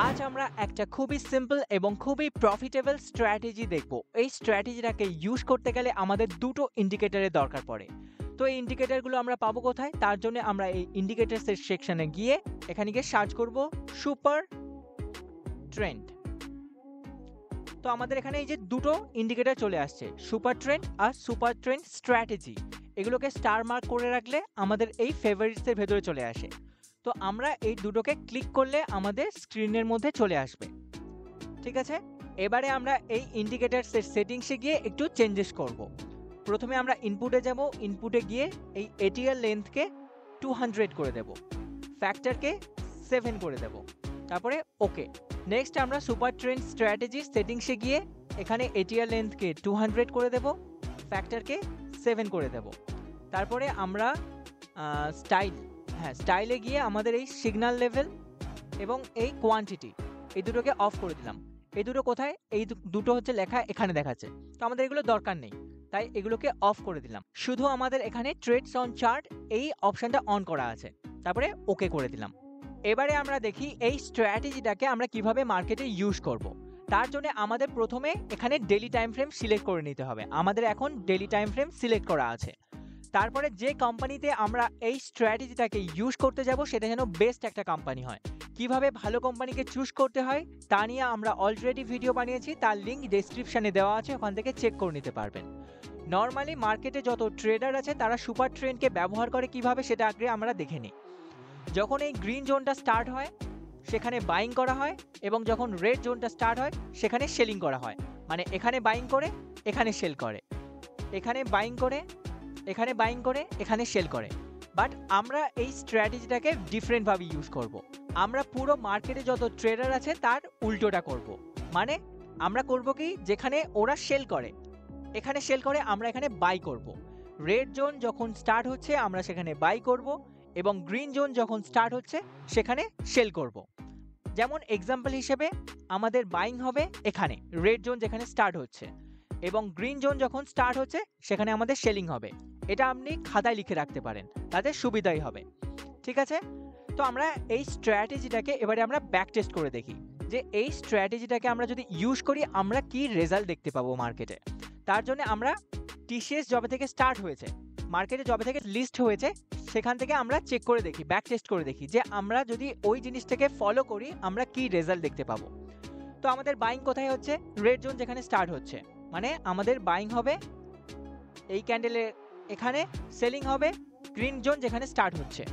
আজ আমরা একটা খুবই সিম্পল এবং খুবই প্রফিটেবল স্ট্র্যাটেজি দেখব। এই স্ট্র্যাটেজিটাকে ইউজ করতে গেলে আমাদের দুটো ইন্ডিকেটরের দরকার পড়ে। তো এই ইন্ডিকেটরগুলো আমরা পাবো কোথায়? তার জন্য আমরা এই ইন্ডিকেটরস এর সেকশনে গিয়ে এখানে গিয়ে সার্চ করব সুপার ট্রেন্ড। তো আমাদের এখানে এই যে দুটো ইন্ডিকেটর চলে আসছে, সুপার ট্রেন্ড আর সুপার ট্রেন্ড স্ট্র্যাটেজি। এগুলোকে স্টার মার্ক করে রাখলে আমাদের এই ফেভারিটস এর ভেতরে চলে আসে। তো আমরা এই দুটোকে ক্লিক করলে আমাদের স্ক্রিনের মধ্যে চলে আসবে। ঠিক আছে, এবারে আমরা এই ইন্ডিকেটরসের সেটিংসে গিয়ে একটু চেঞ্জেস করব। প্রথমে আমরা ইনপুটে যাব, ইনপুটে গিয়ে এই এটিএল লেন্থকে 200 করে দেব, ফ্যাক্টরকে 7 করে দেব, তারপরে ওকে। নেক্সট আমরা সুপার ট্রেন্ড স্ট্র্যাটেজি সেটিংসে গিয়ে এখানে এটিএল লেন্থকে 200 করে দেব, ফ্যাক্টরকে 7 করে দেব, তারপরে আমরা স্টাইলে গিয়ে আমাদের এই সিগন্যাল লেভেল এবং এই কোয়ান্টিটি এই দুটোকে অফ করে দিলাম। এই দুটো কোথায়? এই দুটো হচ্ছে লেখা এখানে দেখাচ্ছে, তো আমাদের এগুলো দরকার নেই, তাই এগুলোকে অফ করে দিলাম। শুধু আমাদের এখানে ট্রেডস অন চার্ট এই অপশনটা অন করা আছে, তারপরে ওকে করে দিলাম। এবারে আমরা দেখি এই স্ট্র্যাটেজিটাকে আমরা কিভাবে মার্কেটে ইউজ করব। তার জন্য আমাদের প্রথমে এখানে ডেইলি টাইম ফ্রেম সিলেক্ট করে নিতে হবে। আমাদের এখন ডেইলি টাইম ফ্রেম সিলেক্ট করা আছে। তারপরে যে কোম্পানিতে আমরা এই স্ট্র্যাটেজিটাকে ইউজ করতে যাব সেটা যেন বেস্ট একটা কোম্পানি হয়। কিভাবে ভালো কোম্পানিকে চুজ করতে হয় তা নিয়ে আমরা অলরেডি ভিডিও বানিয়েছি, তার লিঙ্ক ডেসক্রিপশনে দেওয়া আছে, ওখান থেকে চেক করে নিতে পারবেন। নর্মালি মার্কেটে যত ট্রেডার আছে তারা সুপার ট্রেন্ডকে ব্যবহার করে কিভাবে সেটা আগে আমরা দেখে নিই। যখন এই গ্রিন জোনটা স্টার্ট হয় সেখানে বাইং করা হয়, এবং যখন রেড জোনটা স্টার্ট হয় সেখানে সেলিং করা হয়। মানে এখানে বাইং করে এখানে সেল করে, এখানে বাইং করে এখানে বাইং করে এখানে সেল করে। বাট আমরা এই স্ট্র্যাটেজিটাকে ডিফারেন্টভাবে ইউজ করব। আমরা পুরো মার্কেটে যত ট্রেডার আছে তার উল্টোটা করব। মানে আমরা করব কি, যেখানে ওরা সেল করে এখানে সেল করে, আমরা এখানে বাই করব। রেড জোন যখন স্টার্ট হচ্ছে আমরা সেখানে বাই করব, এবং গ্রিন জোন যখন স্টার্ট হচ্ছে সেখানে সেল করব। যেমন এক্সাম্পল হিসেবে আমাদের বাইং হবে এখানে রেড জোন যেখানে স্টার্ট হচ্ছে, এবং গ্রিন জোন যখন স্টার্ট হচ্ছে সেখানে আমাদের সেলিং হবে। এটা আপনি খাতায় লিখে রাখতে পারেন, তাতে সুবিধাই হবে। ঠিক আছে, তো আমরা এই স্ট্র্যাটেজিটাকে এবারে আমরা ব্যাক টেস্ট করে দেখি যে এই স্ট্র্যাটেজিটাকে আমরা যদি ইউজ করি আমরা কি রেজাল্ট দেখতে পাবো মার্কেটে। তার জন্য আমরা টিসিএস যবে থেকে স্টার্ট হয়েছে, মার্কেটে যবে থেকে লিস্ট হয়েছে, সেখান থেকে আমরা চেক করে দেখি, ব্যাক টেস্ট করে দেখি যে আমরা যদি ওই জিনিসটাকে ফলো করি আমরা কি রেজাল্ট দেখতে পাবো। তো আমাদের বাইং কোথায় হচ্ছে? রেড জোন যেখানে স্টার্ট হচ্ছে, মানে আমাদের বাইং হবে এই ক্যান্ডেলের এখানে, সেলিং হবে গ্রিন জোন যেখানে স্টার্ট হচ্ছে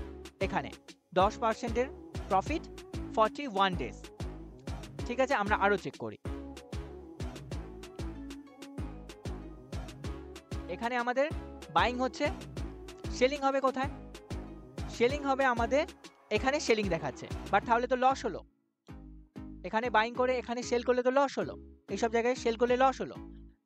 এখানে। 10%-এর প্রফিট, 41 ডেজ। ঠিক আছে, আমরা আরো চেক করি। এখানে আমাদের বাইং হচ্ছে, সেলিং হবে কোথায়? সেলিং হবে আমাদের এখানে, সেলিং দেখাচ্ছে, বাট তাহলে তো লস হলো। এখানে বাইং করে এখানে সেল করলে তো লস হলো, এইসব জায়গায় সেল করলে লস হলো।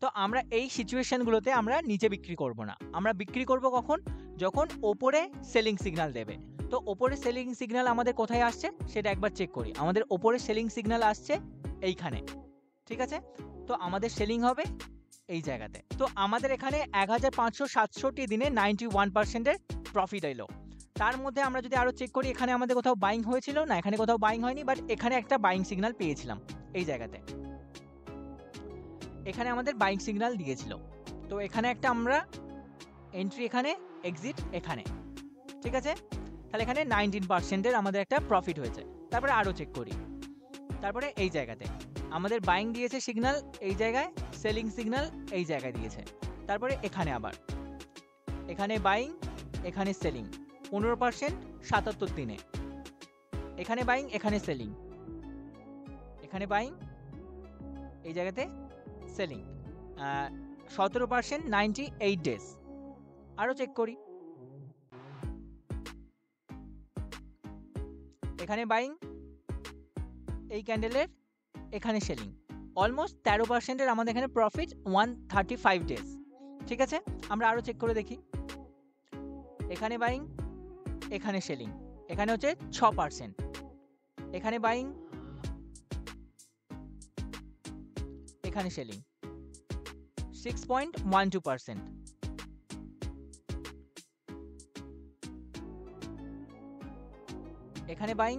তো আমরা এই সিচুয়েশনগুলোতে আমরা নিচে বিক্রি করব না, আমরা বিক্রি করব কখন? যখন ওপরে সেলিং সিগন্যাল দেবে। তো ওপরে সেলিং সিগন্যাল আমাদের কোথায় আসছে সেটা একবার চেক করি। আমাদের ওপরে সেলিং সিগন্যাল আসছে এইখানে। ঠিক আছে, তো আমাদের সেলিং হবে এই জায়গাতে। তো আমাদের এখানে 1567 দিনে 91%-এর প্রফিট এলো। তার মধ্যে আমরা যদি আরো চেক করি, এখানে আমাদের কোথাও বাইং হয়েছিল না, এখানে কোথাও বাইং হয়নি, বাট এখানে একটা বাইং সিগন্যাল পেয়েছিলাম এই জায়গাতে, এখানে আমাদের বাইং সিগন্যাল দিয়েছিল। তো এখানে একটা আমরা এন্ট্রি, এখানে এক্সিট এখানে। ঠিক আছে, তাহলে এখানে 19%-এর আমাদের একটা প্রফিট হয়েছে। তারপরে আরো চেক করি, তারপরে এই জায়গাতে আমাদের বাইং দিয়েছে সিগন্যাল এই জায়গায়, সেলিং সিগন্যাল এই জায়গায় দিয়েছে। তারপরে এখানে আবার এখানে বাইং এখানে সেলিং, 15% 77 দিনে। এখানে বাইং এখানে সেলিং, এখানে বাইং এই জায়গাতে সেলিং, 17% 98 ডেজ। আরো চেক করি, এখানে বাইং এই ক্যান্ডেলের এখানে সেলিং, অলমোস্ট 13%-এর আমাদের এখানে প্রফিট, 135 ডেজ। ঠিক আছে, আমরা আরো চেক করে দেখি। এখানে বাইং এখানে সেলিং, এখানে হচ্ছে 6%, এখানে বাইং এখানে সেলিং, 6.12%। এখানে বাইং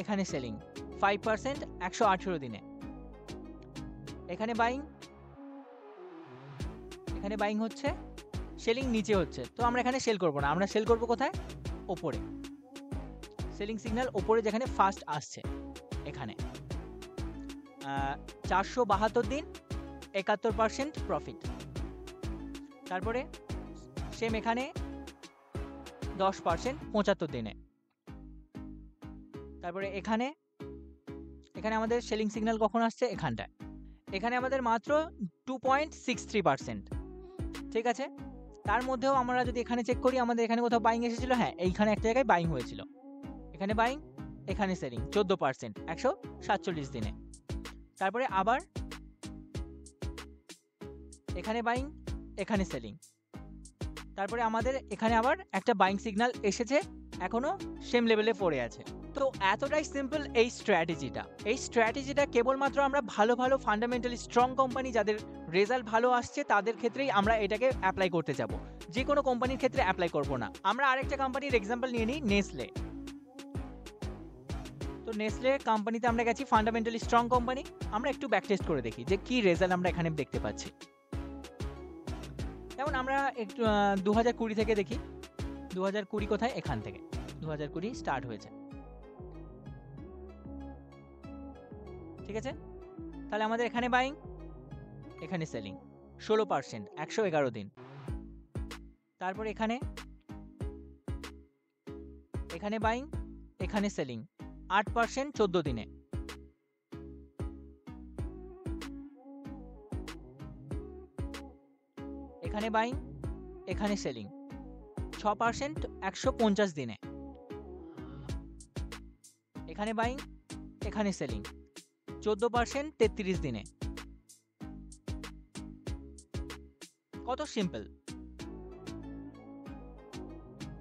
এখানে সেলিং, 5% 118 দিনে। এখানে বাইং হচ্ছে, সেলিং নিচে হচ্ছে, তো আমরা এখানে সেল করব না, আমরা সেল করব কোথায়? ওপরে। সেলিং সিগন্যাল ওপরে যেখানে ফার্স্ট আসছে এখানে। 472 দিন 71% প্রফিট। তারপরে সেম এখানে 10% 75 দিনে। তারপরে এখানে আমাদের সেলিং সিগন্যাল কখন আসছে? এখানটায়। এখানে আমাদের মাত্র 2.63%। ঠিক আছে, তার মধ্যেও আমরা যদি এখানে চেক করি, আমাদের এখানে কোথাও বাইং এসেছিল? হ্যাঁ, এইখানে একটা জায়গায় বাইং হয়েছিল। এখানে বাইং, এখানে সেলিং 14% 147 দিনে। তারপরে আবার এখানে বাইং, এখানে সেলিং। তারপরে আমাদের এখানে আবার একটা বাইং সিগন্যাল এসেছে, এখনো সেম লেভেলে পড়ে আছে। তো এতটাই সিম্পল এই স্ট্র্যাটেজিটা কেবলমাত্র আমরা ভালো ফান্ডামেন্টালি স্ট্রং কোম্পানি যাদের রেজাল্ট ভালো আসছে তাদের ক্ষেত্রেই আমরা এটাকে অ্যাপ্লাই করতে যাব, যে কোনো কোম্পানির ক্ষেত্রে অ্যাপ্লাই করব না। আমরা আরেকটা কোম্পানির এক্সাম্পল নিয়ে নিই, নেসলে। তো নেসলে কোম্পানিতে আমরা গেছি, ফান্ডামেন্টালি স্ট্রং কোম্পানি। আমরা একটু ব্যাক টেস্ট করে দেখি যে কি রেজাল্ট আমরা এখানে দেখতে পাচ্ছি। যেমন আমরা একটু 2020 থেকে দেখি। 2020 কোথায়? এখান থেকে 2020 স্টার্ট হয়েছে। ঠিক আছে, তাহলে আমাদের এখানে বাইং, এখানে সেলিং 16% 111 দিন। তারপর এখানে বাইং, এখানে সেলিং 8% 14 দিনে। এখানে বাইং, এখানে সেলিং 6% 150 দিনে। এখানে বাইং, এখানে সেলিং 14% 33 দিনে। কত সিম্পল!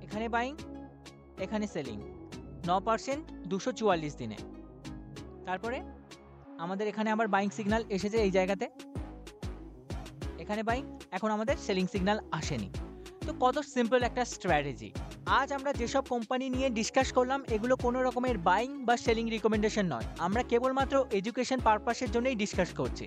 এখানে বাইং, এখানে সেলিং 9% 244 দিনে। তারপরে আমাদের এখানে আবার বাইং সিগন্যাল এসেছে এই জায়গাতে, এখানে বাইং, এখন আমাদের সেলিং সিগন্যাল আসেনি। তো কত সিম্পল একটা স্ট্র্যাটেজি। আজ আমরা যেসব কোম্পানি নিয়ে ডিসকাস করলাম এগুলো কোনো রকমের বাইং বা সেলিং রিকমেন্ডেশন নয়, আমরা কেবলমাত্র এডুকেশন পারপাসের জন্যই ডিসকাস করছি।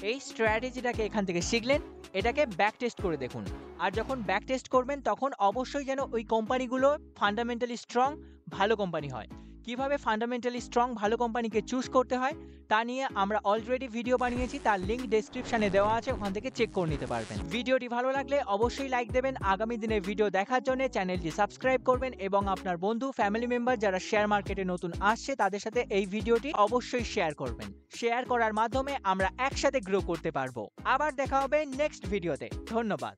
এই স্ট্র্যাটেজিটাকে এখান থেকে শিখলেন, এটাকে ব্যাক টেস্ট করে দেখুন। আর যখন ব্যাক টেস্ট করবেন তখন অবশ্যই যেন ওই কোম্পানিগুলো ফান্ডামেন্টালি স্ট্রং ভালো কোম্পানি হয়। কিভাবে ফান্ডামেন্টালি স্ট্রং ভালো কোম্পানিকে চুজ করতে হয় তা নিয়ে আমরা অলরেডি ভিডিও বানিয়েছি, তার লিঙ্ক ডেসক্রিপশনে দেওয়া আছে, ওখান থেকে চেক করে নিতে পারবেন। ভিডিওটি ভালো লাগলে অবশ্যই লাইক দেবেন, আগামী দিনের ভিডিও দেখার জন্য চ্যানেলটি সাবস্ক্রাইব করবেন এবং আপনার বন্ধু ফ্যামিলি মেম্বার যারা শেয়ার মার্কেটে নতুন আসছে তাদের সাথে এই ভিডিওটি অবশ্যই শেয়ার করবেন। শেয়ার করার মাধ্যমে আমরা একসাথে গ্রো করতে পারবো। আবার দেখা হবে নেক্সট ভিডিওতে। ধন্যবাদ।